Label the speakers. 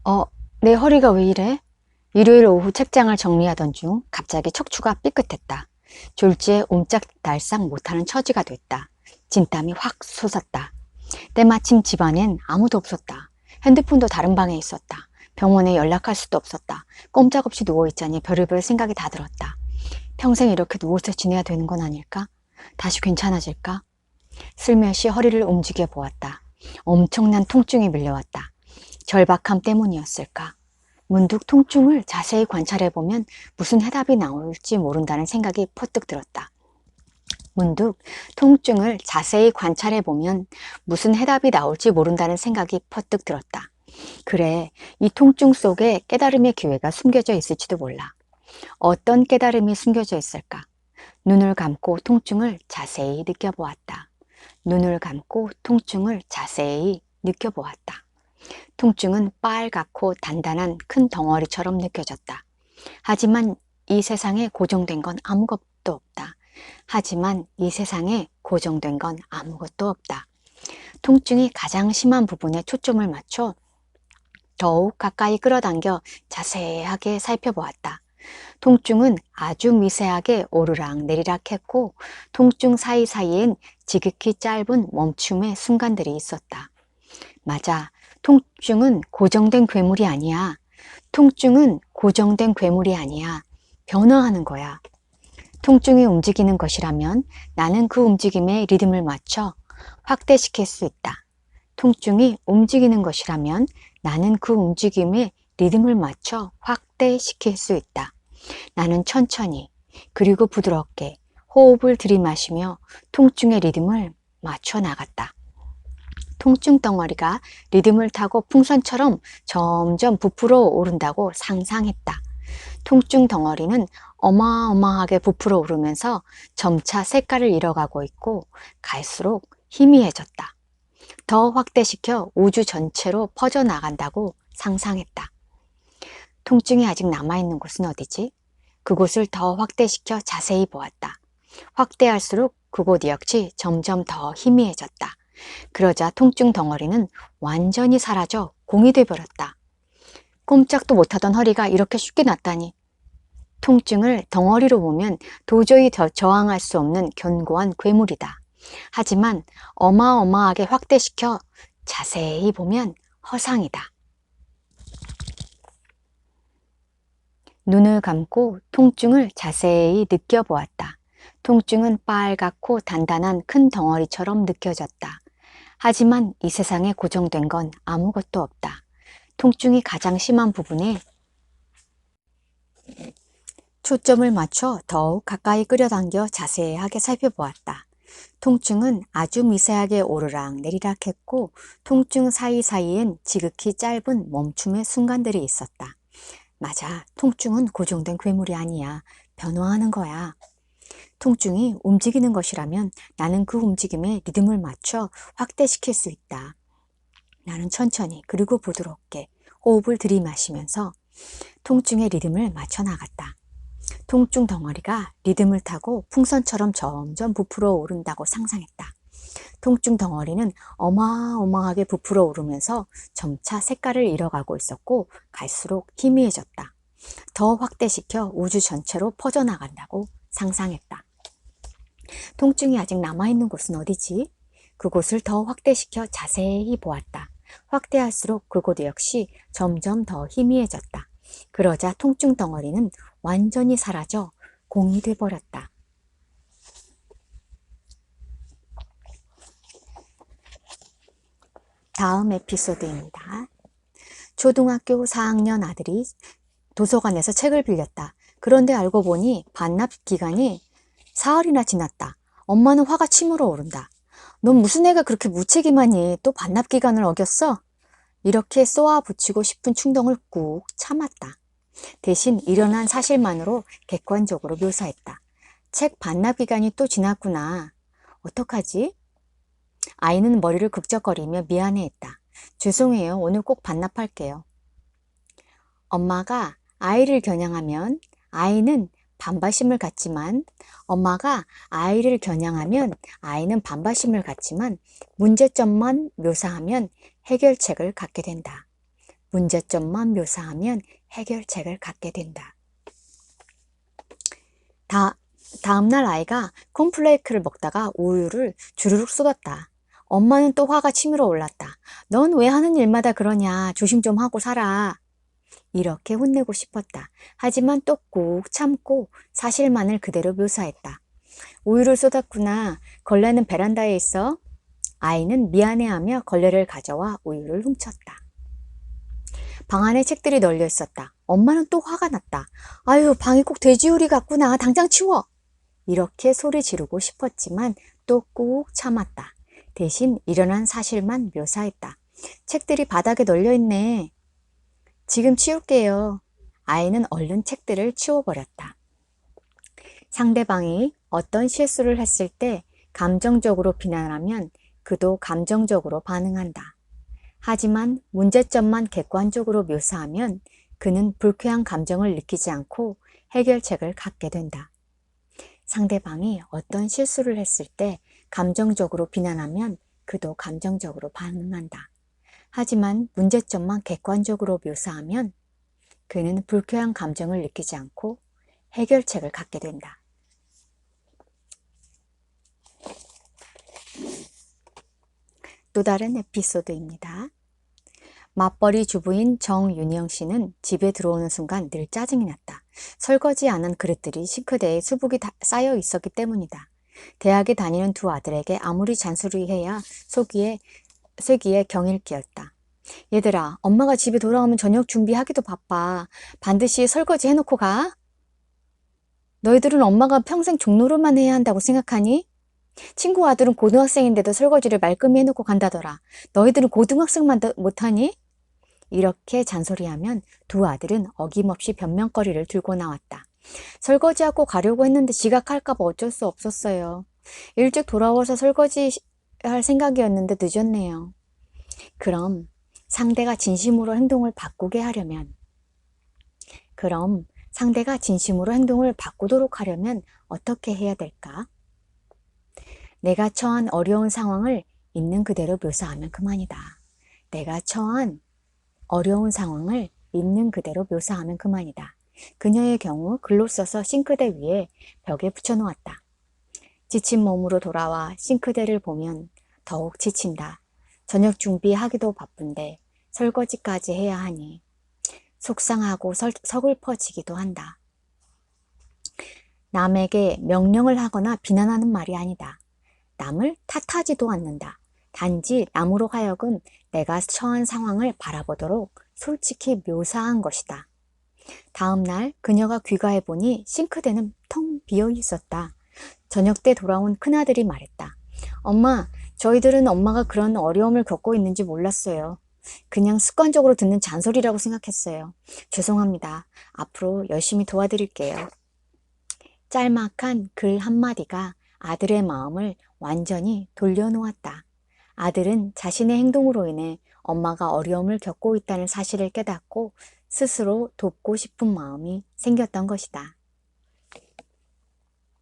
Speaker 1: 어, 내 허리가 왜 이래? 일요일 오후 책장을 정리하던 중 갑자기 척추가 삐끗했다. 졸지에 옴짝달싹 못하는 처지가 됐다. 진땀이 확 솟았다. 때마침 집안엔 아무도 없었다. 핸드폰도 다른 방에 있었다. 병원에 연락할 수도 없었다. 꼼짝없이 누워있자니 별의별 생각이 다 들었다. 평생 이렇게 누워서 지내야 되는 건 아닐까? 다시 괜찮아질까? 슬며시 허리를 움직여 보았다. 엄청난 통증이 밀려왔다. 절박함 때문이었을까? 문득 통증을 자세히 관찰해보면 무슨 해답이 나올지 모른다는 생각이 퍼뜩 들었다. 문득 통증을 자세히 관찰해보면 무슨 해답이 나올지 모른다는 생각이 퍼뜩 들었다. 그래, 이 통증 속에 깨달음의 기회가 숨겨져 있을지도 몰라. 어떤 깨달음이 숨겨져 있을까? 눈을 감고 통증을 자세히 느껴보았다. 눈을 감고 통증을 자세히 느껴보았다. 통증은 빨갛고 단단한 큰 덩어리처럼 느껴졌다. 하지만 이 세상에 고정된 건 아무것도 없다. 하지만 이 세상에 고정된 건 아무것도 없다. 통증이 가장 심한 부분에 초점을 맞춰 더욱 가까이 끌어당겨 자세하게 살펴보았다. 통증은 아주 미세하게 오르락 내리락 했고 통증 사이사이엔 지극히 짧은 멈춤의 순간들이 있었다. 맞아. 통증은 고정된 괴물이 아니야. 통증은 고정된 괴물이 아니야. 변화하는 거야. 통증이 움직이는 것이라면 나는 그 움직임에 리듬을 맞춰 확대시킬 수 있다. 통증이 움직이는 것이라면 나는 그 움직임에 리듬을 맞춰 확대시킬 수 있다. 나는 천천히 그리고 부드럽게 호흡을 들이마시며 통증의 리듬을 맞춰 나갔다. 통증 덩어리가 리듬을 타고 풍선처럼 점점 부풀어 오른다고 상상했다. 통증 덩어리는 어마어마하게 부풀어 오르면서 점차 색깔을 잃어가고 있고 갈수록 희미해졌다. 더 확대시켜 우주 전체로 퍼져나간다고 상상했다. 통증이 아직 남아있는 곳은 어디지? 그곳을 더 확대시켜 자세히 보았다. 확대할수록 그곳 역시 점점 더 희미해졌다. 그러자 통증 덩어리는 완전히 사라져 공이 돼버렸다. 꼼짝도 못하던 허리가 이렇게 쉽게 낫다니. 통증을 덩어리로 보면 도저히 저항할 수 없는 견고한 괴물이다. 하지만 어마어마하게 확대시켜 자세히 보면 허상이다. 눈을 감고 통증을 자세히 느껴보았다. 통증은 빨갛고 단단한 큰 덩어리처럼 느껴졌다. 하지만 이 세상에 고정된 건 아무것도 없다. 통증이 가장 심한 부분에 초점을 맞춰 더욱 가까이 끌어당겨 자세하게 살펴보았다. 통증은 아주 미세하게 오르락 내리락 했고 통증 사이사이엔 지극히 짧은 멈춤의 순간들이 있었다. 맞아, 통증은 고정된 괴물이 아니야. 변화하는 거야. 통증이 움직이는 것이라면 나는 그 움직임에 리듬을 맞춰 확대시킬 수 있다. 나는 천천히 그리고 부드럽게 호흡을 들이마시면서 통증의 리듬을 맞춰 나갔다. 통증 덩어리가 리듬을 타고 풍선처럼 점점 부풀어 오른다고 상상했다. 통증 덩어리는 어마어마하게 부풀어 오르면서 점차 색깔을 잃어가고 있었고 갈수록 희미해졌다. 더 확대시켜 우주 전체로 퍼져나간다고 상상했다. 통증이 아직 남아있는 곳은 어디지? 그곳을 더 확대시켜 자세히 보았다. 확대할수록 그곳 역시 점점 더 희미해졌다. 그러자 통증 덩어리는 완전히 사라져 공이 돼버렸다. 다음 에피소드입니다. 초등학교 4학년 아들이 도서관에서 책을 빌렸다. 그런데 알고 보니 반납 기간이 사흘이나 지났다. 엄마는 화가 치밀어 오른다. 넌 무슨 애가 그렇게 무책임하니? 또 반납 기간을 어겼어? 이렇게 쏘아붙이고 싶은 충동을 꾹 참았다. 대신 일어난 사실만으로 객관적으로 묘사했다. 책 반납 기간이 또 지났구나. 어떡하지? 아이는 머리를 극적거리며 미안해했다. 죄송해요. 오늘 꼭 반납할게요. 엄마가 아이를 겨냥하면 아이는 반발심을 갖지만 엄마가 아이를 겨냥하면 아이는 반발심을 갖지만 문제점만 묘사하면 해결책을 갖게 된다. 문제점만 묘사하면 해결책을 갖게 된다. 다음날 아이가 콘플레이크를 먹다가 우유를 주르륵 쏟았다. 엄마는 또 화가 치밀어 올랐다. 넌 왜 하는 일마다 그러냐. 조심 좀 하고 살아. 이렇게 혼내고 싶었다. 하지만 또 꾹 참고 사실만을 그대로 묘사했다. 우유를 쏟았구나. 걸레는 베란다에 있어. 아이는 미안해하며 걸레를 가져와 우유를 훔쳤다. 방 안에 책들이 널려 있었다. 엄마는 또 화가 났다. 아유, 방이 꼭 돼지우리 같구나. 당장 치워. 이렇게 소리 지르고 싶었지만 또 꾹 참았다. 대신 일어난 사실만 묘사했다. 책들이 바닥에 널려 있네. 지금 치울게요. 아이는 얼른 책들을 치워버렸다. 상대방이 어떤 실수를 했을 때 감정적으로 비난하면 그도 감정적으로 반응한다. 하지만 문제점만 객관적으로 묘사하면 그는 불쾌한 감정을 느끼지 않고 해결책을 갖게 된다. 상대방이 어떤 실수를 했을 때 감정적으로 비난하면 그도 감정적으로 반응한다. 하지만 문제점만 객관적으로 묘사하면 그는 불쾌한 감정을 느끼지 않고 해결책을 갖게 된다. 또 다른 에피소드입니다. 맞벌이 주부인 정윤영 씨는 집에 들어오는 순간 늘 짜증이 났다. 설거지 안 한 그릇들이 싱크대에 수북이 쌓여 있었기 때문이다. 대학에 다니는 두 아들에게 아무리 잔소리해야 쇠기에 경일 끼었다. 얘들아, 엄마가 집에 돌아오면 저녁 준비하기도 바빠. 반드시 설거지 해놓고 가. 너희들은 엄마가 평생 종노릇만 해야 한다고 생각하니? 친구 아들은 고등학생인데도 설거지를 말끔히 해놓고 간다더라. 너희들은 고등학생만 못하니? 이렇게 잔소리하면 두 아들은 어김없이 변명거리를 들고 나왔다. 설거지하고 가려고 했는데 지각할까봐 어쩔 수 없었어요. 일찍 돌아와서 설거지 할 생각이었는데 늦었네요. 그럼 상대가 진심으로 행동을 바꾸게 하려면 바꾸도록 하려면 어떻게 해야 될까? 내가 처한 어려운 상황을 있는 그대로 묘사하면 그만이다. 내가 처한 어려운 상황을 있는 그대로 묘사하면 그만이다. 그녀의 경우 글로 써서 싱크대 위에 벽에 붙여놓았다. 지친 몸으로 돌아와 싱크대를 보면 더욱 지친다. 저녁 준비하기도 바쁜데 설거지까지 해야 하니 속상하고 서글퍼지기도 한다. 남에게 명령을 하거나 비난하는 말이 아니다. 남을 탓하지도 않는다. 단지 남으로 하여금 내가 처한 상황을 바라보도록 솔직히 묘사한 것이다. 다음 날 그녀가 귀가해보니 싱크대는 텅 비어 있었다. 저녁 때 돌아온 큰아들이 말했다. 엄마, 저희들은 엄마가 그런 어려움을 겪고 있는지 몰랐어요. 그냥 습관적으로 듣는 잔소리라고 생각했어요. 죄송합니다. 앞으로 열심히 도와드릴게요. 짤막한 글 한마디가 아들의 마음을 완전히 돌려놓았다. 아들은 자신의 행동으로 인해 엄마가 어려움을 겪고 있다는 사실을 깨닫고 스스로 돕고 싶은 마음이 생겼던 것이다.